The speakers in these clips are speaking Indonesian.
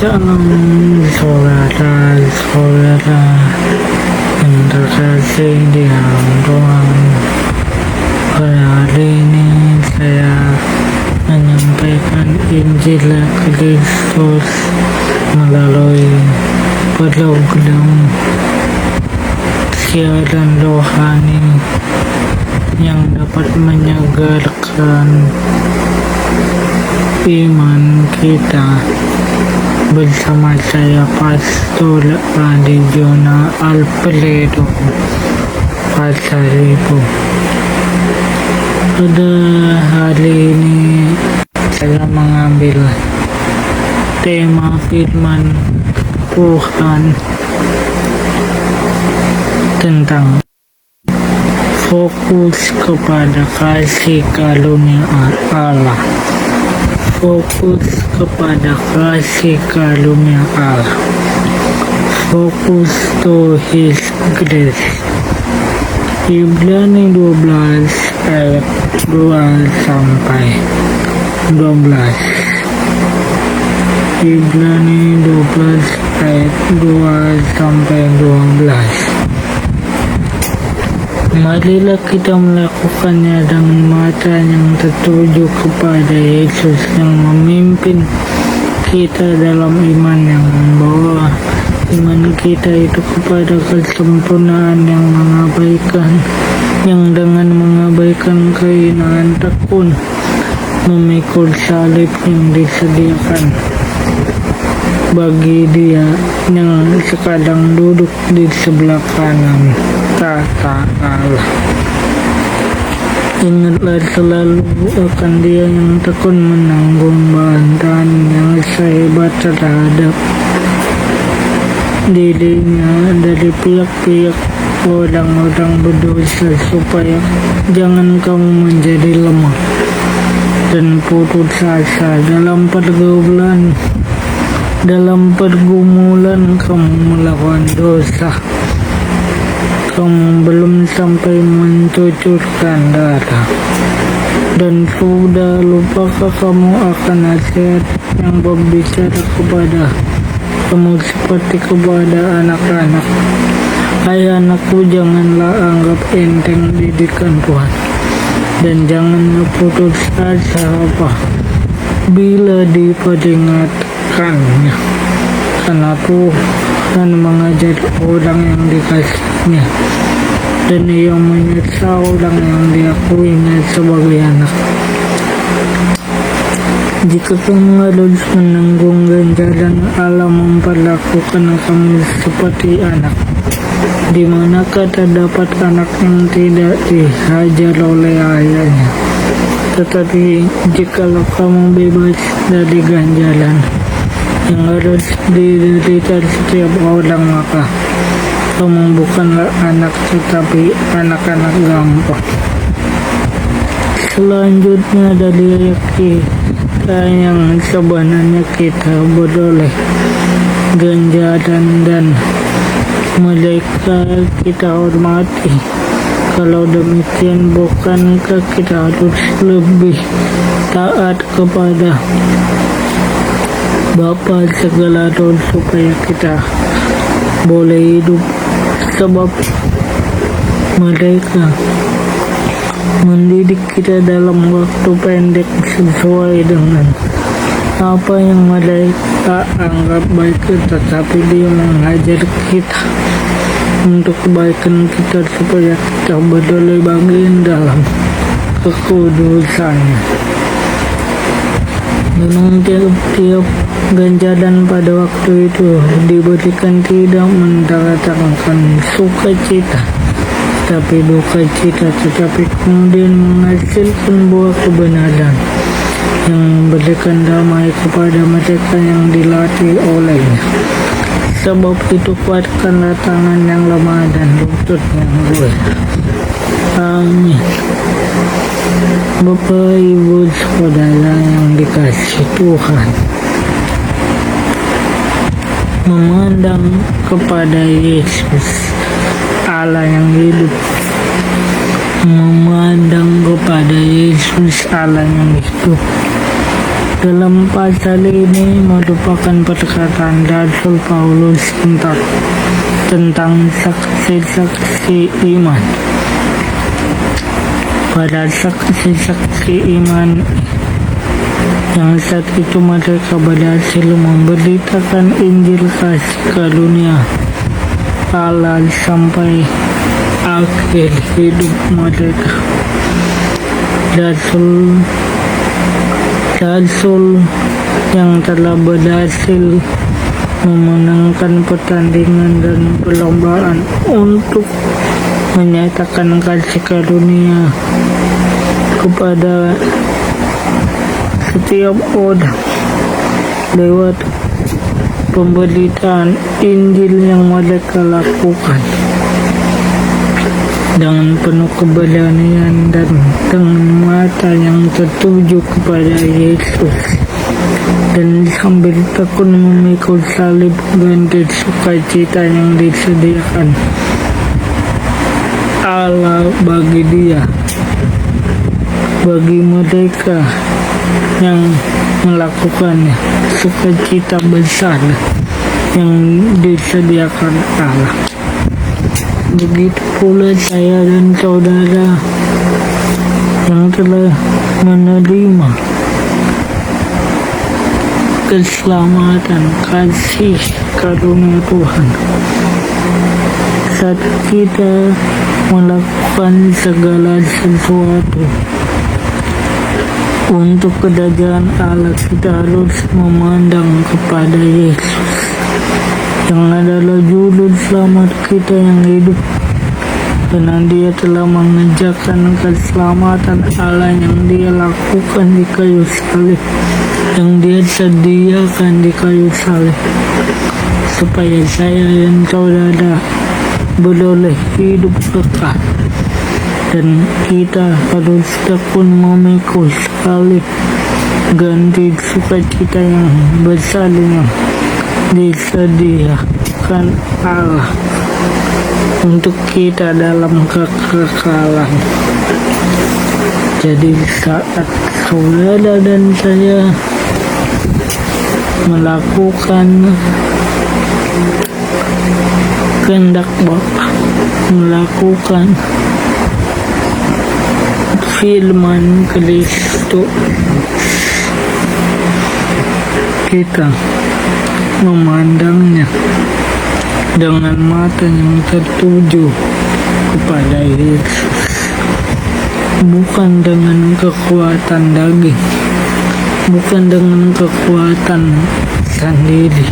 Saudara-saudara yang terkasih di dalam Tuhan, pada hari ini saya menyampaikan Injil Kristus melalui program siaran rohani yang dapat menyegarkan iman kita. Bersama saya Pastor Adi Jona Alfredo Pasaribu. Pada hari ini saya mengambil tema firman Tuhan tentang fokus kepada kasih karunia Allah. Fokus kepada kasih karunia Allah. Fokus to His grace. Ibrani 12 ayat 2 sampai 12. Ibrani 12 ayat 2 sampai 12. Marilah kita melakukannya dengan mata yang tertuju kepada Yesus yang memimpin kita dalam iman, yang membawa iman kita itu kepada kesempurnaan, yang dengan mengabaikan kehinaan tekun memikul salib yang disediakan bagi Dia yang sekarang duduk di sebelah kanan tahta Allah. Ingatlah selalu akan Dia yang tekun menanggung bantahan yang sehebat terhadap dirinya dari pihak-pihak orang-orang berdosa, supaya jangan kamu menjadi lemah dan putus asa dalam pergumulan kamu melawan dosa. Kamu belum sampai mencucurkan darah, dan sudah lupakah kamu akan nasihat yang berbicara kepada kamu seperti kepada anak-anak? Hai anakku, janganlah anggap enteng didikan Tuhan, dan janganlah putus asa bila diperingatkannya, karena Tuhan mengajar orang yang dikasihnya, dan Ia menyiksa orang yang diakuinya sebagai anak. Jika kamu harus menanggung ganjaran Allah memperlakukan kamu seperti anak, di manakah terdapat anak yang tidak dihajar oleh ayahnya? Tetapi jikalau kamu bebas dari ganjaran yang harus diderita setiap orang, maka kamu bukanlah anak, tetapi anak-anak gampang. Selanjutnya dari ayat kita yang sebenarnya kita beroleh ganjaran dan mereka kita hormati. Kalau demikian, bukankah kita harus lebih taat kepada Bapa segala roh supaya kita boleh hidup? Sebab mereka mendidik kita dalam waktu pendek sesuai dengan apa yang mereka anggap baik, tetapi Dia mengajar kita untuk kebaikan kita, supaya kita beroleh bagian dalam kekudusannya. Memang tiap-tiap ganjaran pada waktu itu diberikan tidak mendatangkan sukacita, tapi duka cita, tetapi kemudian menghasilkan buah kebenaran yang memberikan damai kepada mereka yang dilatih olehnya. Sebab itu kuatkanlah tangan yang lemah dan lutut yang goyah. Amin. Bapak, Ibu, saudara yang dikasihi Tuhan, memandang kepada Yesus Allah yang hidup, memandang kepada Yesus Allah yang hidup, Dalam pasal ini merupakan perkataan Rasul Paulus tentang saksi-saksi iman. Para saksi-saksi iman yang saat itu mereka berhasil memberitakan Injil kasih karunia Allah sampai akhir hidup mereka. Rasul yang telah berhasil memenangkan pertandingan dan perlombaan untuk menyatakan kasih karunia kepada setiap orang lewat pemberitaan Injil yang mereka lakukan dengan penuh keberanian dan dengan mata yang tertuju kepada Yesus, dan sambil tekun memikul salib ganti sukacita yang disediakan Allah bagi mereka yang melakukannya, sukacita besar yang disediakan Allah. Begitu pula saya dan saudara yang telah menerima keselamatan kasih karunia Tuhan. Saat kita melakukan segala sesuatu untuk kerajaan Allah, kita harus memandang kepada Yesus yang adalah juru selamat kita yang hidup, karena Dia telah mengerjakan keselamatan Allah yang Dia lakukan di kayu salib, yang Dia sediakan di kayu salib, supaya saya dan saudara beroleh hidup kekal. Dan kita harus tekun memikul salib ganti sukacita yang besar yang disediakan Allah untuk kita dalam kekekalan. Jadi saat saudara dan saya melakukan kehendak Bapa, melakukan firman Kristus, kita memandangnya dengan mata yang tertuju kepada Yesus, bukan dengan kekuatan daging, bukan dengan kekuatan sendiri.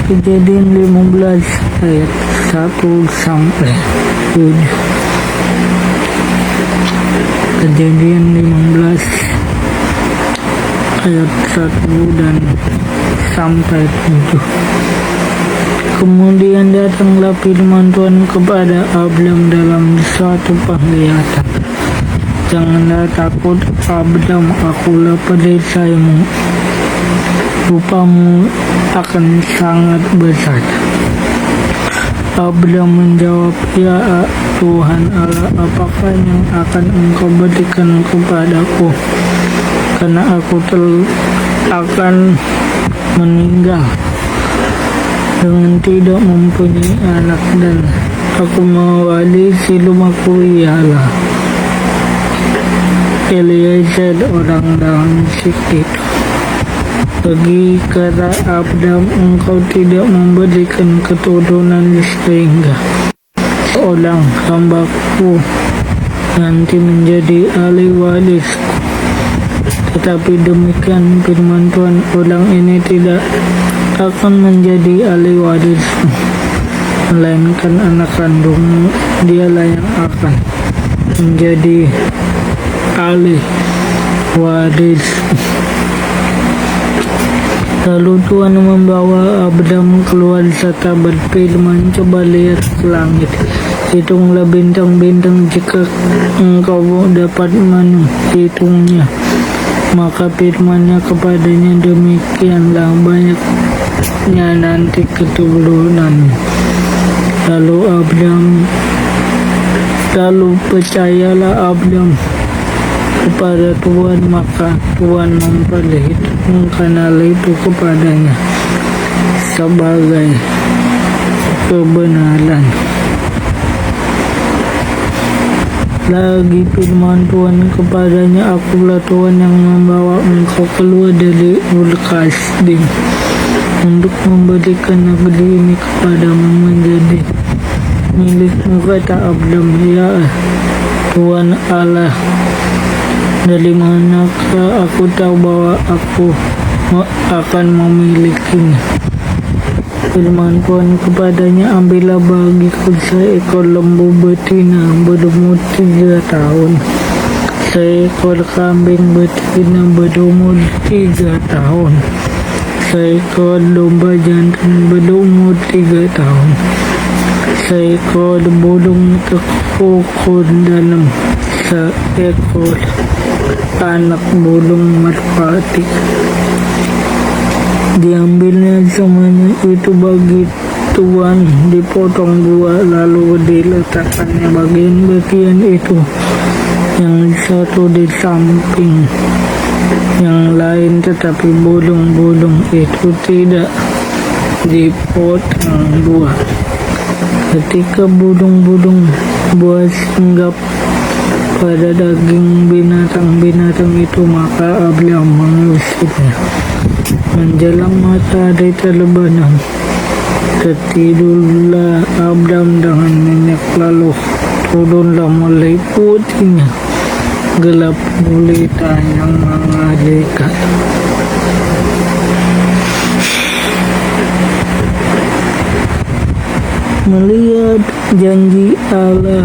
Kejadian 15 ayat 1 sampai 7. Kejadian 15 ayat 1 dan sampai 7. Kemudian datanglah firman Tuhan kepada Abraham dalam suatu penglihatan. Janganlah takut, Abraham, akulah perisaimu. Rupamu akan sangat besar. Abraham menjawab, ya Tuhan Allah, apakah yang akan Engkau berikan kepadaku? Karena aku akan meninggal dengan tidak mempunyai anak, dan aku mewarisi rumahku ialah Eliezer orang Damsyik itu. Bagi kata Abraham, Engkau tidak memberikan keturunan sehingga seorang hambaku nanti menjadi ahli warisku. Tetapi demikian firman Tuhan, orang ini tidak akan menjadi ahli warismu, melainkan anak kandungmu, dialah yang akan menjadi ahli warismu. Lalu Tuhan membawa Abraham keluar serta berfirman, coba lihat ke langit, hitunglah bintang-bintang jika engkau dapat menghitungnya. Maka firman-Nya kepadanya, demikianlah banyaknya nanti keturunan. Lalu percayalah Abraham kepada Tuhan, maka Tuhan memperlihatkan kanal itu kepadanya sebagai kebenaran. Lagi firman Tuhan kepadanya, akulah Tuhan yang membawa engkau keluar dari Ur Kasdim untuk memberikan negeri ini kepadamu menjadi milikmu, kata Abram. Ya Tuhan Allah, dari manakah aku tahu bahwa aku akan memilikinya? Firman Tuhan kepadanya, ambillah bagiku seekor lembu betina berumur 3 tahun, seekor kambing betina berumur 3 tahun, seekor domba jantan berumur 3 tahun, seekor burung tekukur dalam seekor anak burung merpati. Diambilnya semuanya itu bagi Tuhan, dipotong 2, lalu diletakkannya bagian-bagian itu, yang satu di samping yang lain, tetapi burung-burung itu tidak dipotong 2. Ketika burung-burung buas singgap pada daging binatang-binatang itu, maka Abram mengusirnya. Menjelang matahari terbenam, tertidurlah Abram dengan nyenyak, lalu turunlah meliputinya gelap gulita yang mengerikan. Melihat janji Allah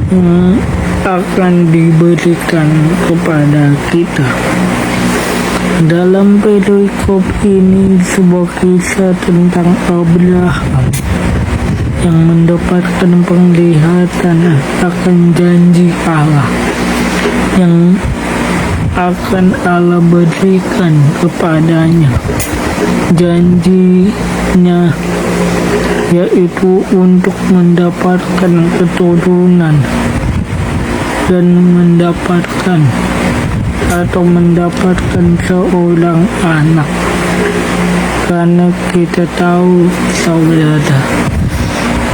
yang akan diberikan kepada kita. Dalam perikop ini sebuah kisah tentang Abraham yang mendapatkan penglihatan akan janji Allah yang akan Allah berikan kepadanya. Janjinya yaitu untuk mendapatkan keturunan dan mendapatkan seorang anak. Karena kita tahu, saudara,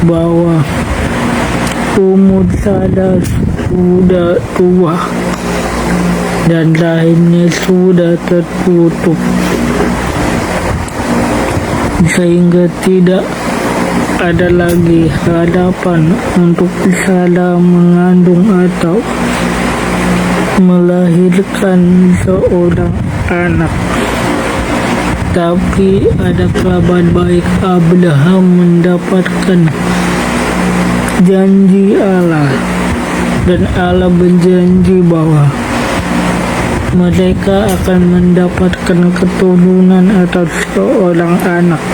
bahwa umur Sara sudah tua dan rahimnya sudah tertutup, sehingga tidak ada lagi harapan untuk Sara mengandung atau melahirkan seorang anak. Tapi ada kabar baik, Abraham mendapatkan janji Allah, dan Allah berjanji bahwa mereka akan mendapatkan keturunan atau seorang anak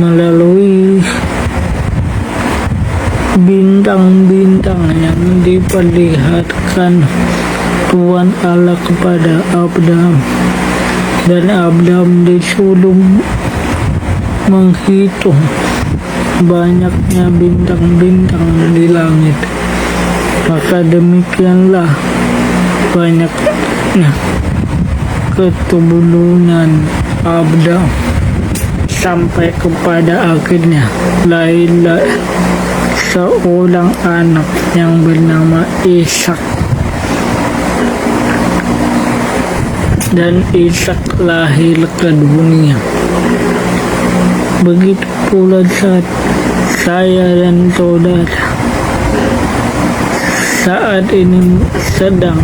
melalui bintang-bintang yang diperlihatkan Tuhan Allah kepada Abraham. Dan Abraham disuruh menghitung banyaknya bintang-bintang di langit. Maka demikianlah banyaknya keturunan Abraham, sampai kepada akhirnya lahirlah seorang anak yang bernama Ishak. Dan Ishak lahir ke dunia. Begitu pula saat saya dan saudara saat ini sedang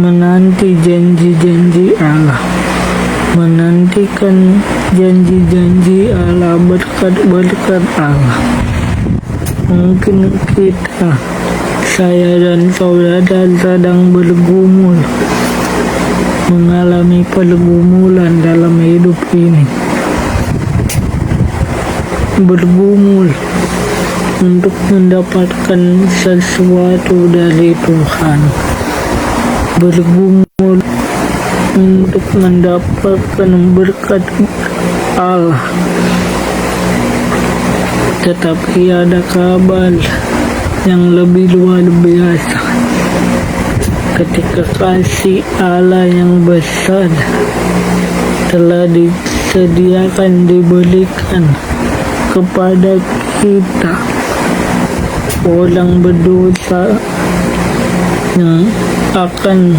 menanti janji-janji Allah, menantikan janji-janji Allah, berkat-berkat Allah. Mungkin kita, saya dan saudara sedang bergumul, mengalami pergumulan dalam hidup ini, bergumul untuk mendapatkan sesuatu dari Tuhan, bergumul untuk mendapatkan berkat Allah. Tetapi ada kabar yang lebih luar biasa, ketika kasih Allah yang besar telah disediakan, diberikan kepada kita orang berdosa yang akan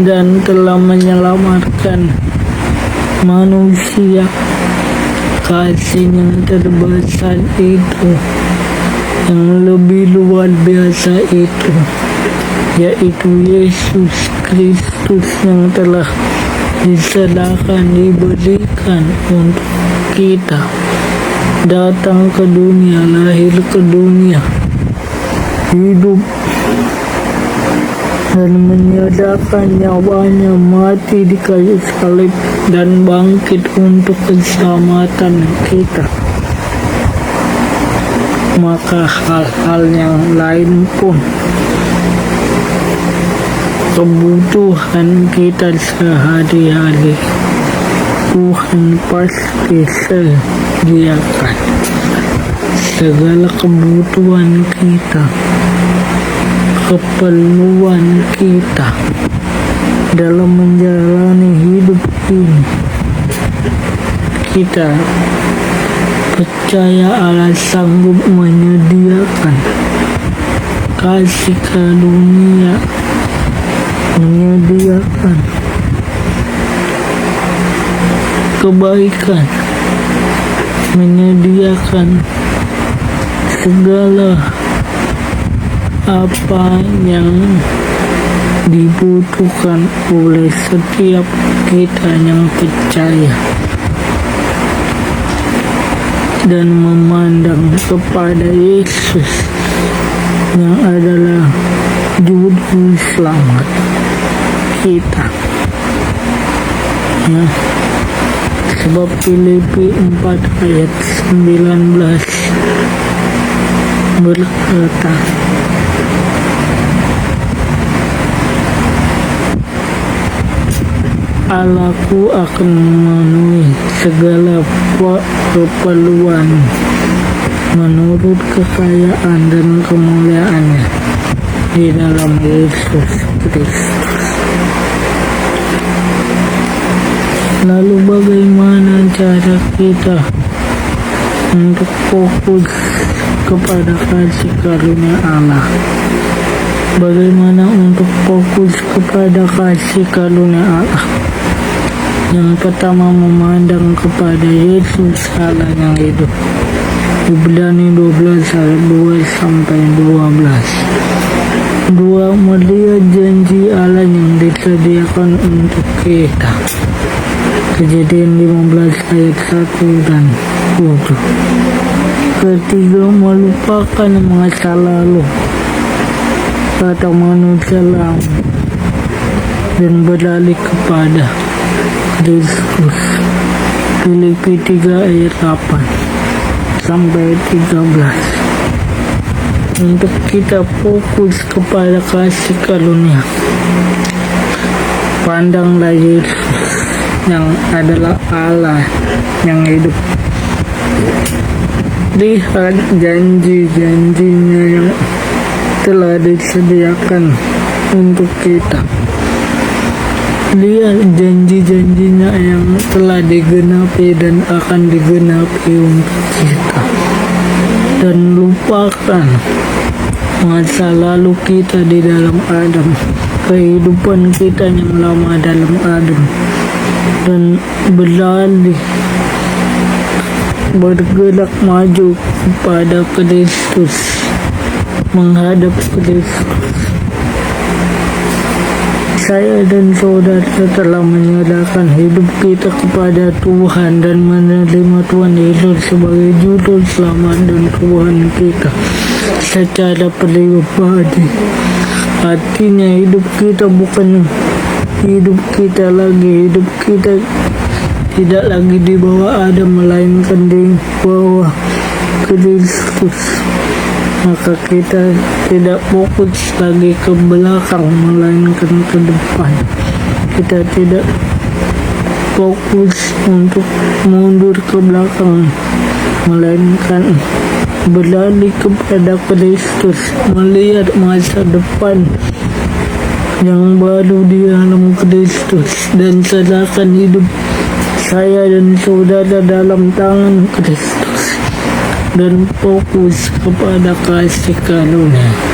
dan telah menyelamatkan manusia. Kasih yang terbesar itu, yang lebih luar biasa itu, yaitu Yesus Kristus yang telah disediakan, diberikan untuk kita, datang ke dunia, lahir ke dunia, hidup dan menyerahkan nyawanya, mati di kayu salib dan bangkit untuk keselamatan kita. Maka hal-hal yang lain pun, kebutuhan kita sehari-hari, Tuhan pasti sediakan. Segala kebutuhan kita, keperluan kita dalam menjalani hidup ini, kita percaya Allah sanggup menyediakan kasih karunia, menyediakan kebaikan, menyediakan segala apa yang dibutuhkan oleh setiap kita yang percaya dan memandang kepada Yesus yang adalah juru selamat kita. Ya. Sebab Filipi 4 ayat 19 berkata, Allahku akan memenuhi segala keperluan menurut kekayaan dan kemuliaannya di dalam Yesus Kristus. Lalu bagaimana cara kita untuk fokus kepada kasih karunia Allah? Bagaimana untuk fokus kepada kasih karunia Allah? Yang pertama, memandang kepada Yesus Allah yang hidup. Ibrani 12 ayat 2 sampai 12. 2. Melihat janji Allah yang disediakan untuk kita. Kejadian 15 ayat 1 dan 7. Ketiga, melupakan masa lalu atau manusia lama dan beralih kepada Kristus. Filipi 3 ayat 8 sampai 13. Untuk kita fokus kepada kasih karunia, pandanglah Yesus yang adalah Allah yang hidup. Lihat janji-janjinya yang telah disediakan untuk kita. Lihat janji-janjinya yang telah digenapi dan akan digenapi untuk kita. Dan lupakan masa lalu kita di dalam Adam, kehidupan kita yang lama dalam Adam, dan beralih bergerak maju kepada Kristus, menghadap Kristus. Saya dan saudara telah menyerahkan hidup kita kepada Tuhan dan menerima Tuhan Yesus sebagai juru selamat dan Tuhan kita secara pribadi. Artinya hidup kita bukan hidup kita lagi, hidup kita tidak lagi di bawah Adam, melainkan di bawah Kristus. Maka kita tidak fokus lagi ke belakang, melainkan ke depan. Kita tidak fokus untuk mundur ke belakang, melainkan beralih kepada Kristus, melihat masa depan yang baru di dalam Kristus dan serahkan hidup saya dan saudara dalam tangan Kristus dan fokus kepada kasih karunia.